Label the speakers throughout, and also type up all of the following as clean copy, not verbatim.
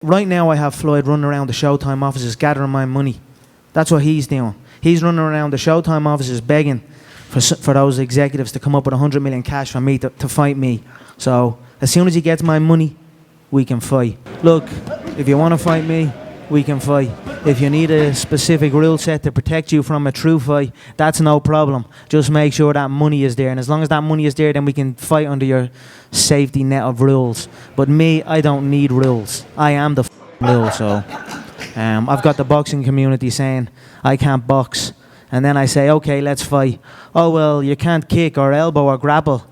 Speaker 1: Right now I have Floyd running around the Showtime offices gathering my money. That's what he's doing. He's running around the Showtime offices begging for those executives to come up with 100 million cash for me to fight me. So as soon as he gets my money, we can fight. Look, if you want to fight me, we can fight. If you need a specific rule set to protect you from a true fight, that's no problem. Just make sure that money is there. And as long as that money is there, then we can fight under your safety net of rules. But me, I don't need rules. I am the rule, so... I've got the boxing community saying, I can't box. And then I say, okay, let's fight. Oh, well, you can't kick or elbow or grapple.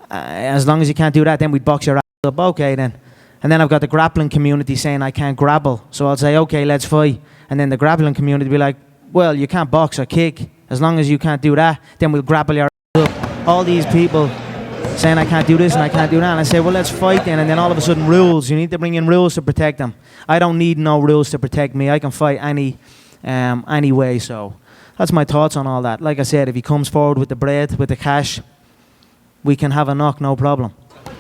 Speaker 1: As long as you can't do that, then we'd box your ass up. Okay, then. And then I've got the grappling community saying I can't grapple. So I'll say, okay, let's fight. And then the grappling community will be like, well, you can't box or kick. As long as you can't do that, then we'll grapple your ass up. All these people saying I can't do this and I can't do that. And I say, well, let's fight then. And then all of a sudden, rules. You need to bring in rules to protect them. I don't need no rules to protect me. I can fight any way. So that's my thoughts on all that. Like I said, if he comes forward with the bread, with the cash, we can have a knock, no problem.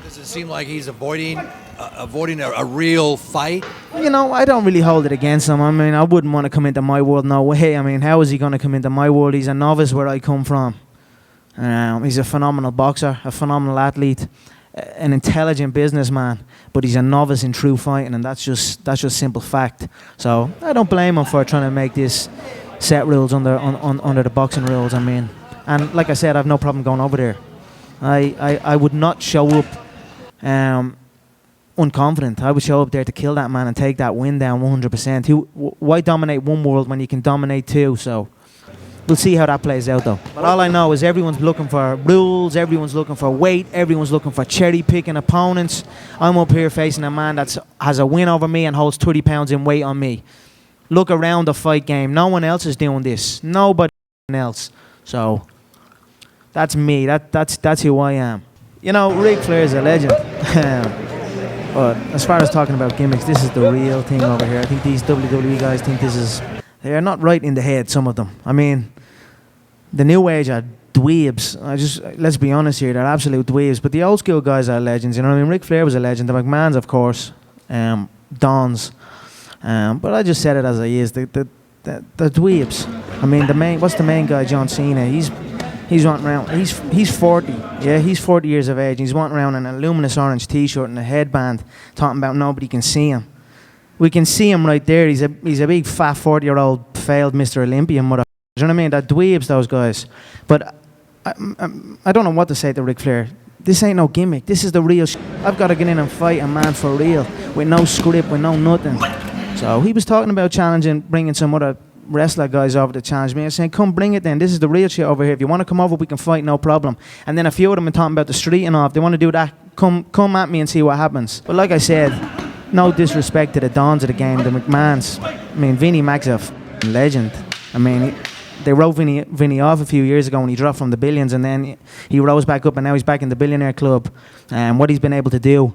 Speaker 2: Does it seem like he's avoiding a real fight?
Speaker 1: You know, I don't really hold it against him. I mean, I wouldn't want to come into my world, no way. I mean, how is he going to come into my world? He's a novice where I come from. He's a phenomenal boxer, a phenomenal athlete, an intelligent businessman, but he's a novice in true fighting, and that's just simple fact. So I don't blame him for trying to make this set rules under the boxing rules. I mean, and like I said, I have no problem going over there. I would not show up unconfident. I would show up there to kill that man and take that win down 100%. Why dominate one world when you can dominate two? So we'll see how that plays out, though. But all I know is everyone's looking for rules, everyone's looking for weight, everyone's looking for cherry-picking opponents. I'm up here facing a man that has a win over me and holds 30 pounds in weight on me. Look around the fight game. No one else is doing this. Nobody else. So that's me. That's who I am. You know, Ric Flair is a legend. But as far as talking about gimmicks, this is the real thing over here. I think these WWE guys think this is... They are not right in the head, some of them. I mean, the new age are dweebs. Let's be honest here, they're absolute dweebs. But the old school guys are legends, you know what I mean? Ric Flair was a legend. The McMahons, of course. Dons. But I just said it as I is. The dweebs. I mean, what's the main guy, John Cena? He's wanting around. He's 40. Yeah, he's 40 years of age. He's wanting around in a luminous orange T-shirt and a headband, talking about nobody can see him. We can see him right there. He's a big fat 40-year-old failed Mr. Olympian mother. You know what I mean? That dweebs, those guys. But I don't know what to say to Ric Flair. This ain't no gimmick. This is the real shit. I've got to get in and fight a man for real, with no script, with no nothing. So he was talking about challenging, bringing some other wrestler guys over to challenge me. I was saying, come bring it then. This is the real shit over here. If you want to come over, we can fight, no problem. And then a few of them are talking about the street and all. If they want to do that, come at me and see what happens. But like I said, no disrespect to the Dons of the game, the McMahons. I mean, Vinnie Mac's a legend. I mean, they wrote Vinnie off a few years ago when he dropped from the billions, and then he rose back up, and now he's back in the billionaire club. And what he's been able to do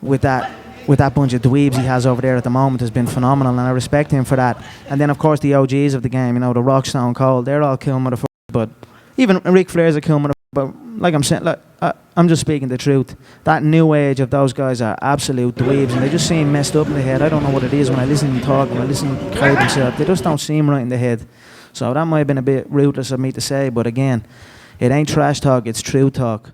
Speaker 1: with that bunch of dweebs he has over there at the moment has been phenomenal, and I respect him for that. And then, of course, the OGs of the game, you know, the Rock, Stone Cold, they're all cool motherfuckers. But even Ric Flair's a cool motherfucker. But like I'm saying, I'm just speaking the truth. That new age of those guys are absolute dweebs, and they just seem messed up in the head. I don't know what it is when I listen to them talk, when I listen to them crowd themselves. They just don't seem right in the head. So that might have been a bit ruthless of me to say, but again, it ain't trash talk, it's true talk.